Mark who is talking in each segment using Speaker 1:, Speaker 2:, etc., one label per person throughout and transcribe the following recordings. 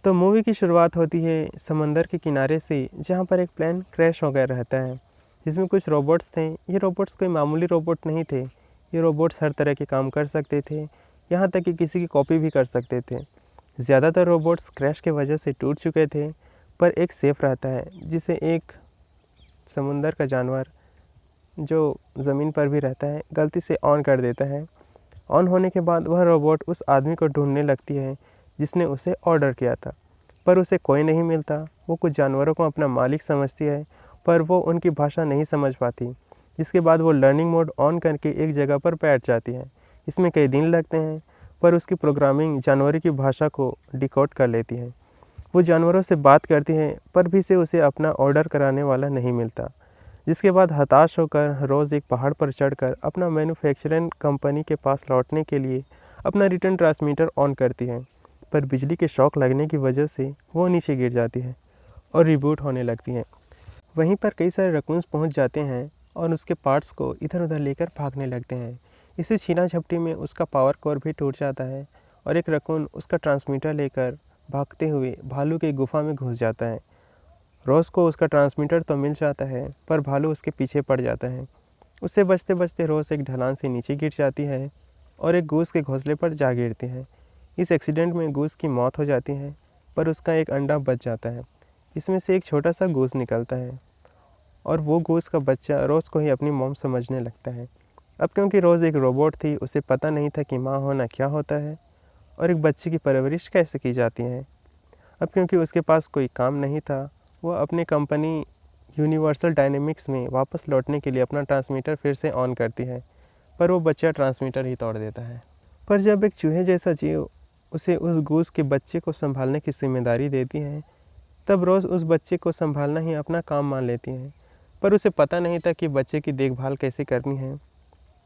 Speaker 1: तो मूवी की शुरुआत होती है समंदर के किनारे से, जहाँ पर एक प्लेन क्रैश हो गया रहता है, जिसमें कुछ रोबोट्स थे। ये रोबोट्स कोई मामूली रोबोट नहीं थे। ये रोबोट्स हर तरह के काम कर सकते थे, यहाँ तक कि किसी की कॉपी भी कर सकते थे। ज़्यादातर रोबोट्स क्रैश के वजह से टूट चुके थे, पर एक सेफ रहता है, जिसे एक समुंदर का जानवर जो ज़मीन पर भी रहता है गलती से ऑन कर देता है। ऑन होने के बाद वह रोबोट उस आदमी को ढूंढने लगती है जिसने उसे ऑर्डर किया था, पर उसे कोई नहीं मिलता। वो कुछ जानवरों को अपना मालिक समझती है, पर वो उनकी भाषा नहीं समझ पाती। जिसके बाद वो लर्निंग मोड ऑन करके एक जगह पर बैठ जाती है। इसमें कई दिन लगते हैं, पर उसकी प्रोग्रामिंग जानवरों की भाषा को डिकोड कर लेती है। वो जानवरों से बात करती है, पर भी से उसे अपना ऑर्डर कराने वाला नहीं मिलता। जिसके बाद हताश होकर रोज़ एक पहाड़ पर चढ़कर अपना मैन्युफैक्चरिंग कंपनी के पास लौटने के लिए अपना रिटर्न ट्रांसमीटर ऑन करती है, पर बिजली के शॉक लगने की वजह से वो नीचे गिर जाती है और रिबूट होने लगती है। वहीं पर कई सारे रकून्स पहुंच जाते हैं और उसके पार्ट्स को इधर उधर लेकर भागने लगते हैं। इसी छीना झपटी में उसका पावर कोर भी टूट जाता है और एक रकून उसका ट्रांसमीटर लेकर भागते हुए भालू की गुफा में घुस जाता है। रोज़ को उसका ट्रांसमीटर तो मिल जाता है, पर भालू उसके पीछे पड़ जाता है। उससे बचते बचते रोज़ एक ढलान से नीचे गिर जाती है और एक गूस के घोंसले पर जा गिरती है। इस एक्सीडेंट में गूस की मौत हो जाती है, पर उसका एक अंडा बच जाता है। इसमें से एक छोटा सा गूस निकलता है और वो गूस का बच्चा रोज़ को ही अपनी मॉम समझने लगता है। अब क्योंकि रोज़ एक रोबोट थी, उसे पता नहीं था कि माँ होना क्या होता है और एक बच्चे की परवरिश कैसे की जाती है। अब क्योंकि उसके पास कोई काम नहीं था, वह अपनी कंपनी यूनिवर्सल डायनेमिक्स में वापस लौटने के लिए अपना ट्रांसमीटर फिर से ऑन करती है, पर वो बच्चा ट्रांसमीटर ही तोड़ देता है। पर जब एक चूहे जैसा जीव उसे उस गूस के बच्चे को संभालने की जिम्मेदारी देती है, तब रोज़ उस बच्चे को संभालना ही अपना काम मान लेती है। पर उसे पता नहीं था कि बच्चे की देखभाल कैसे करनी है।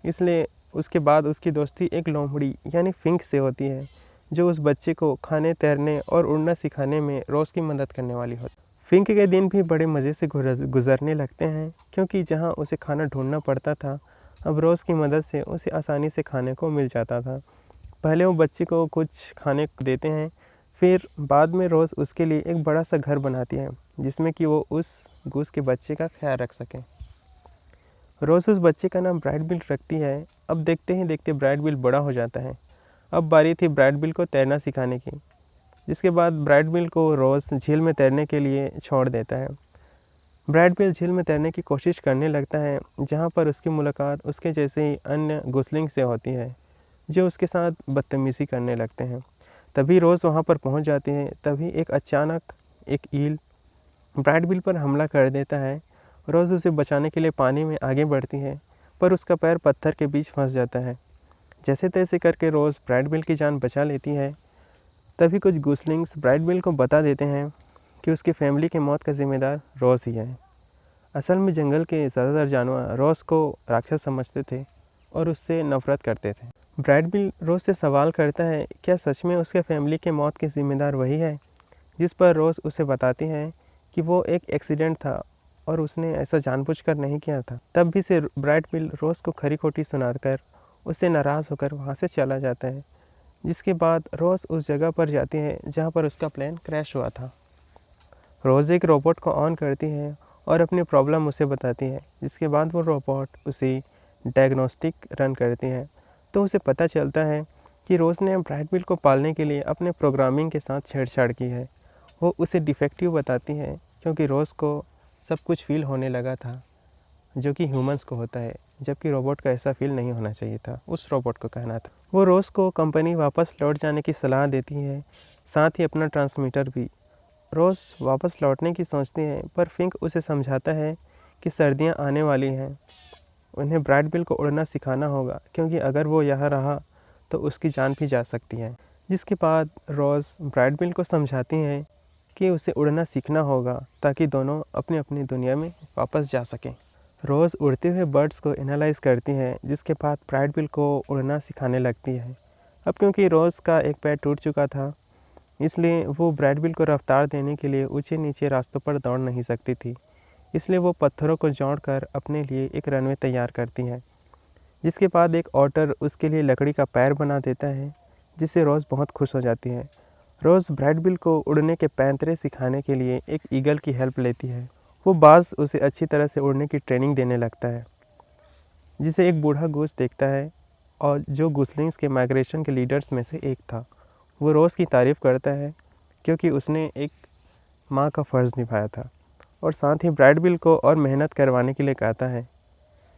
Speaker 1: इसलिए उसके बाद उसकी दोस्ती एक लोमड़ी यानी फिंक से होती है, जो उस बच्चे को खाने, तैरने और उड़ना सिखाने में रोज़ की मदद करने वाली होती है। फिंक के दिन भी बड़े मज़े से गुजरने लगते हैं, क्योंकि जहां उसे खाना ढूंढना पड़ता था, अब रोज़ की मदद से उसे आसानी से खाने को मिल जाता था। पहले वो बच्चे को कुछ खाने को देते हैं, फिर बाद में रोज़ उसके लिए एक बड़ा सा घर बनाती है, जिसमें कि वो उस गूस के बच्चे का ख्याल रख सकें। रोज़ उस बच्चे का नाम ब्राइट बिल रखती है। अब देखते ही देखते ब्राइट बिल बड़ा हो जाता है। अब बारी थी ब्राइट बिल को तैरना सिखाने की, जिसके बाद ब्राइट बिल को रोज़ झील में तैरने के लिए छोड़ देता है। ब्राइट बिल झील में तैरने की कोशिश करने लगता है, जहाँ पर उसकी मुलाकात उसके जैसे ही अन्य गुस्लिंग से होती है, जो उसके साथ बदतमीज़ी करने लगते हैं। तभी रोज़ वहाँ पर पहुँच जाती है। तभी एक अचानक एक ईल ब्राइट बिल पर हमला कर देता है। रोज़ उसे बचाने के लिए पानी में आगे बढ़ती है, पर उसका पैर पत्थर के बीच फंस जाता है। जैसे तैसे करके रोज़ ब्राइट बिल की जान बचा लेती है। तभी कुछ गूसलिंग्स ब्राइट बिल को बता देते हैं कि उसकी फैमिली की मौत का जिम्मेदार रोज़ ही है। असल में जंगल के ज़्यादातर जानवर रोज़ को राक्षस समझते थे और उससे नफरत करते थे। ब्राइट बिल रोज़ से सवाल करता है, क्या सच में उसके फैमिली की मौत की जिम्मेदार वही है? जिस पर रोज़ उसे बताती है कि वो एक एक्सीडेंट था और उसने ऐसा जानबूझकर नहीं किया था। तब भी से ब्राइट बिल रोज़ को खरी खोटी सुनाकर उससे नाराज़ होकर वहाँ से चला जाता है। जिसके बाद रोज़ उस जगह पर जाती है जहाँ पर उसका प्लेन क्रैश हुआ था। रोज़ एक रोबोट को ऑन करती है और अपनी प्रॉब्लम उसे बताती है, जिसके बाद वो रोबोट उसे डायग्नोस्टिक रन करती है। तो उसे पता चलता है कि रोज़ ने ब्राइट बिल को पालने के लिए अपने प्रोग्रामिंग के साथ छेड़छाड़ की है। वो उसे डिफेक्टिव बताती है, क्योंकि रोज़ को सब कुछ फील होने लगा था जो कि ह्यूमंस को होता है, जबकि रोबोट का ऐसा फील नहीं होना चाहिए था, उस रोबोट को कहना था। वो रोज़ को कंपनी वापस लौट जाने की सलाह देती है, साथ ही अपना ट्रांसमीटर भी। रोज़ वापस लौटने की सोचती है, पर फिंक उसे समझाता है कि सर्दियां आने वाली हैं, उन्हें ब्राइट बिल को उड़ना सिखाना होगा, क्योंकि अगर वो यहाँ रहा तो उसकी जान भी जा सकती है। जिसके बाद रोज़ ब्राइट बिल को समझाती हैं कि उसे उड़ना सीखना होगा, ताकि दोनों अपनी अपनी दुनिया में वापस जा सकें। रोज़ उड़ते हुए बर्ड्स को एनालाइज करती है, जिसके बाद ब्राइट बिल को उड़ना सिखाने लगती है। अब क्योंकि रोज़ का एक पैर टूट चुका था, इसलिए वो ब्राइट बिल को रफ्तार देने के लिए ऊंचे नीचे रास्तों पर दौड़ नहीं सकती थी। इसलिए वो पत्थरों को जोड़कर अपने लिए एक रनवे तैयार करती है। जिसके बाद एक ऑटर उसके लिए लकड़ी का पैर बना देता है, जिससे रोज़ बहुत खुश हो जाती है। रोज़ ब्राइट बिल को उड़ने के पैंतरे सिखाने के लिए एक ईगल की हेल्प लेती है। वो बाज़ उसे अच्छी तरह से उड़ने की ट्रेनिंग देने लगता है, जिसे एक बूढ़ा गूस देखता है और जो गूसलिंग्स के माइग्रेशन के लीडर्स में से एक था। वो रोज़ की तारीफ़ करता है क्योंकि उसने एक माँ का फ़र्ज़ निभाया था और साथ ही ब्राइट बिल को और मेहनत करवाने के लिए कहता है,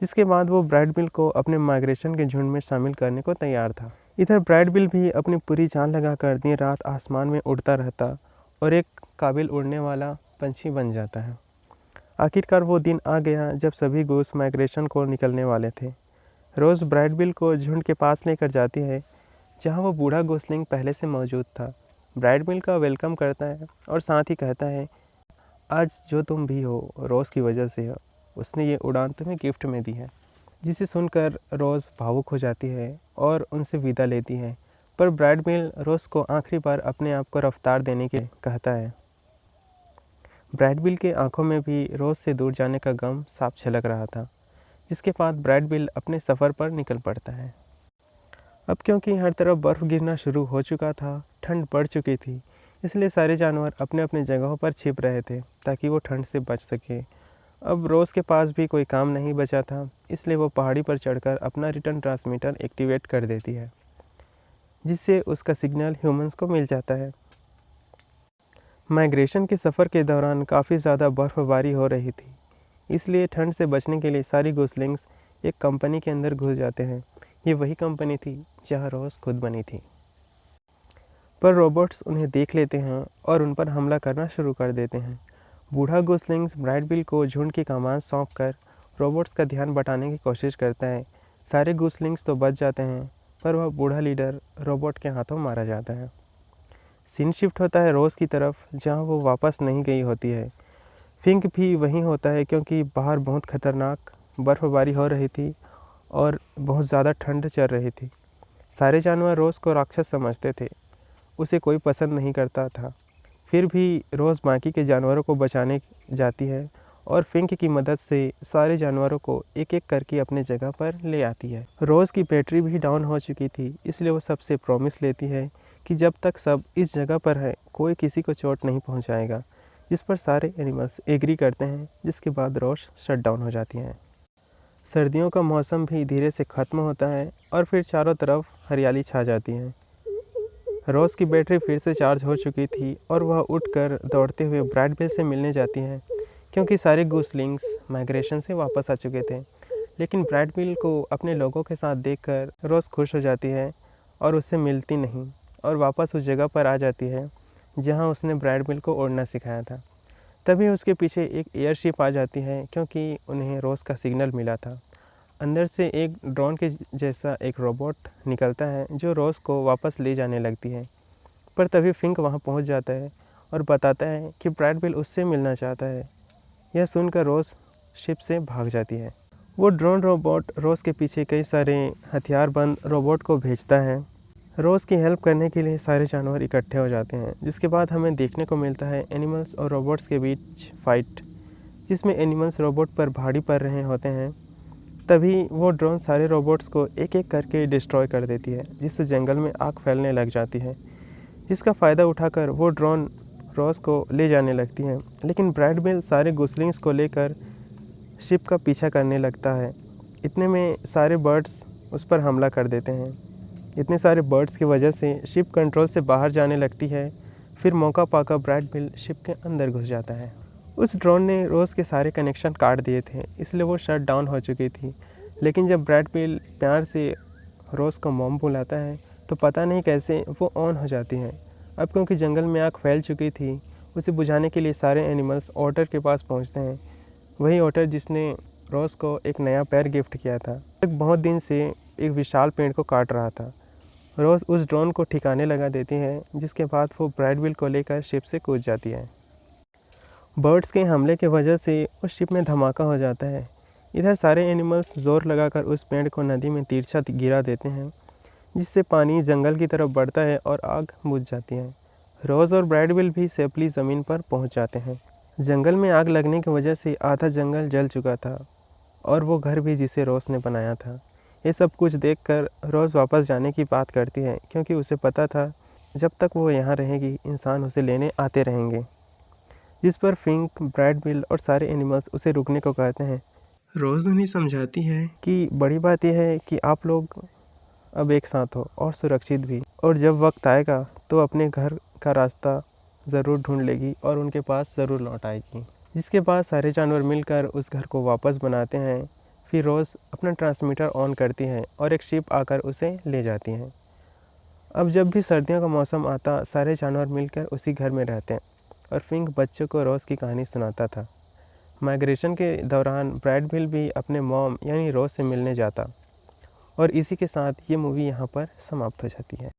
Speaker 1: जिसके बाद वो ब्राइट बिल को अपने माइग्रेशन के झुंड में शामिल करने को तैयार था। इधर ब्राइट बिल भी अपनी पूरी जान लगाकर दिन रात आसमान में उड़ता रहता और एक काबिल उड़ने वाला पंछी बन जाता है। आखिरकार वो दिन आ गया जब सभी गूस माइग्रेशन को निकलने वाले थे। रोज़ ब्राइट बिल को झुंड के पास लेकर जाती है, जहाँ वो बूढ़ा गोसलिंग पहले से मौजूद था। ब्राइट बिल का वेलकम करता है और साथ ही कहता है, आज जो तुम भी हो रोज़ की वजह से हो। उसने ये उड़ान तुम्हें गिफ्ट में दी है। जिसे सुनकर रोज़ भावुक हो जाती है और उनसे विदा लेती है, पर ब्राइट बिल रोज़ को आखिरी बार अपने आप को रफ्तार देने के कहता है। ब्राइट बिल के आंखों में भी रोज़ से दूर जाने का गम साफ झलक रहा था, जिसके बाद ब्राइट बिल अपने सफ़र पर निकल पड़ता है। अब क्योंकि हर तरफ बर्फ़ गिरना शुरू हो चुका था, ठंड बढ़ चुकी थी, इसलिए सारे जानवर अपने अपने जगहों पर छिप रहे थे ताकि वो ठंड से बच सके। अब रोज़ के पास भी कोई काम नहीं बचा था, इसलिए वो पहाड़ी पर चढ़कर अपना रिटर्न ट्रांसमीटर एक्टिवेट कर देती है, जिससे उसका सिग्नल ह्यूमंस को मिल जाता है। माइग्रेशन के सफ़र के दौरान काफ़ी ज़्यादा बर्फ़बारी हो रही थी, इसलिए ठंड से बचने के लिए सारी गोसलिंग्स एक कंपनी के अंदर घुस जाते हैं। ये वही कंपनी थी जहाँ रोज़ खुद बनी थी। पर रोबोट्स उन्हें देख लेते हैं और उन पर हमला करना शुरू कर देते हैं। बूढ़ा गोसलिंग्स ब्राइट बिल को झुंड की कमान सौंप कर रोबोट्स का ध्यान बटाने की कोशिश करता है। सारे गोसलिंग्स तो बच जाते हैं, पर वह बूढ़ा लीडर रोबोट के हाथों मारा जाता है। सीन शिफ्ट होता है रोज़ की तरफ, जहाँ वो वापस नहीं गई होती है। फिंक भी वहीं होता है क्योंकि बाहर बहुत ख़तरनाक बर्फ़बारी हो रही थी और बहुत ज़्यादा ठंड चल रही थी। सारे जानवर रोज़ को राक्षस समझते थे, उसे कोई पसंद नहीं करता था। फिर भी रोज़ बाकी के जानवरों को बचाने जाती है और फिंक की मदद से सारे जानवरों को एक एक करके अपने जगह पर ले आती है। रोज़ की बैटरी भी डाउन हो चुकी थी, इसलिए वो सबसे प्रॉमिस लेती है कि जब तक सब इस जगह पर है कोई किसी को चोट नहीं पहुंचाएगा, जिस पर सारे एनिमल्स एग्री करते हैं, जिसके बाद रोज़ शट डाउन हो जाती है। सर्दियों का मौसम भी धीरे से ख़त्म होता है और फिर चारों तरफ हरियाली छा जाती है। रोज़ की बैटरी फिर से चार्ज हो चुकी थी और वह उठकर दौड़ते हुए ब्राइट बिल से मिलने जाती है, क्योंकि सारे गूसलिंग्स माइग्रेशन से वापस आ चुके थे। लेकिन ब्राइट बिल को अपने लोगों के साथ देखकर रोज़ खुश हो जाती है और उससे मिलती नहीं और वापस उस जगह पर आ जाती है जहां उसने ब्राइट बिल को उड़ना सिखाया था। तभी उसके पीछे एक एयरशिप आ जाती है, क्योंकि उन्हें रोज़ का सिग्नल मिला था। अंदर से एक ड्रोन के जैसा एक रोबोट निकलता है जो रोज़ को वापस ले जाने लगती है, पर तभी फिंक वहां पहुंच जाता है और बताता है कि ब्राइट बिल उससे मिलना चाहता है। यह सुनकर रोज़ शिप से भाग जाती है। वो ड्रोन रोबोट रोज़ के पीछे कई सारे हथियारबंद रोबोट को भेजता है। रोज़ की हेल्प करने के लिए सारे जानवर इकट्ठे हो जाते हैं, जिसके बाद हमें देखने को मिलता है एनिमल्स और रोबोट्स के बीच फाइट, जिसमें एनिमल्स रोबोट पर भारी पड़ रहे होते हैं। तभी वो ड्रोन सारे रोबोट्स को एक एक करके डिस्ट्रॉय कर देती है, जिससे जंगल में आग फैलने लग जाती है, जिसका फ़ायदा उठाकर वो ड्रोन रोज़ को ले जाने लगती है। लेकिन ब्राइट बिल सारे गुसलिंग्स को लेकर शिप का पीछा करने लगता है। इतने में सारे बर्ड्स उस पर हमला कर देते हैं। इतने सारे बर्ड्स की वजह से शिप कंट्रोल से बाहर जाने लगती है। फिर मौका पाकर ब्राइट बिल शिप के अंदर घुस जाता है। उस ड्रोन ने रोज़ के सारे कनेक्शन काट दिए थे, इसलिए वो शट डाउन हो चुकी थी। लेकिन जब ब्राइट बिल प्यार से रोज़ को मॉम बुलाता है तो पता नहीं कैसे वो ऑन हो जाती है। अब क्योंकि जंगल में आग फैल चुकी थी, उसे बुझाने के लिए सारे एनिमल्स ओटर के पास पहुंचते हैं। वही ओटर जिसने रोज़ को एक नया पैर गिफ्ट किया था। एक बहुत दिन से एक विशाल पेड़ को काट रहा था। रोज़ उस ड्रोन को ठिकाने लगा देती है, जिसके बाद वो ब्राइट बिल को लेकर शिप से कूद जाती है। बर्ड्स के हमले की वजह से उस शिप में धमाका हो जाता है। इधर सारे एनिमल्स ज़ोर लगाकर उस पेड़ को नदी में तिरछा गिरा देते हैं, जिससे पानी जंगल की तरफ बढ़ता है और आग बुझ जाती है। रोज़ और ब्राइट बिल भी सेफली ज़मीन पर पहुंच जाते हैं। जंगल में आग लगने की वजह से आधा जंगल जल चुका था और वो घर भी जिसे रोज़ ने बनाया था। ये सब कुछ देखकर रोज़ वापस जाने की बात करती है, क्योंकि उसे पता था जब तक वो यहाँ रहेगी इंसान उसे लेने आते रहेंगे। जिस पर फिंक, ब्रैड बिल और सारे एनिमल्स उसे रुकने को कहते हैं। रोज़ उन्हें समझाती है कि बड़ी बात यह है कि आप लोग अब एक साथ हो और सुरक्षित भी, और जब वक्त आएगा तो अपने घर का रास्ता ज़रूर ढूंढ लेगी और उनके पास ज़रूर लौट आएगी। जिसके बाद सारे जानवर मिलकर उस घर को वापस बनाते हैं। फिर रोज़ अपना ट्रांसमीटर ऑन करती है और एक शिप आकर उसे ले जाती है। अब जब भी सर्दियों का मौसम आता सारे जानवर मिलकर उसी घर में रहते हैं और फिंक बच्चों को रोज़ की कहानी सुनाता था। माइग्रेशन के दौरान ब्रैड बिल भी अपने मॉम यानी रोज़ से मिलने जाता। और इसी के साथ ये मूवी यहाँ पर समाप्त हो जाती है।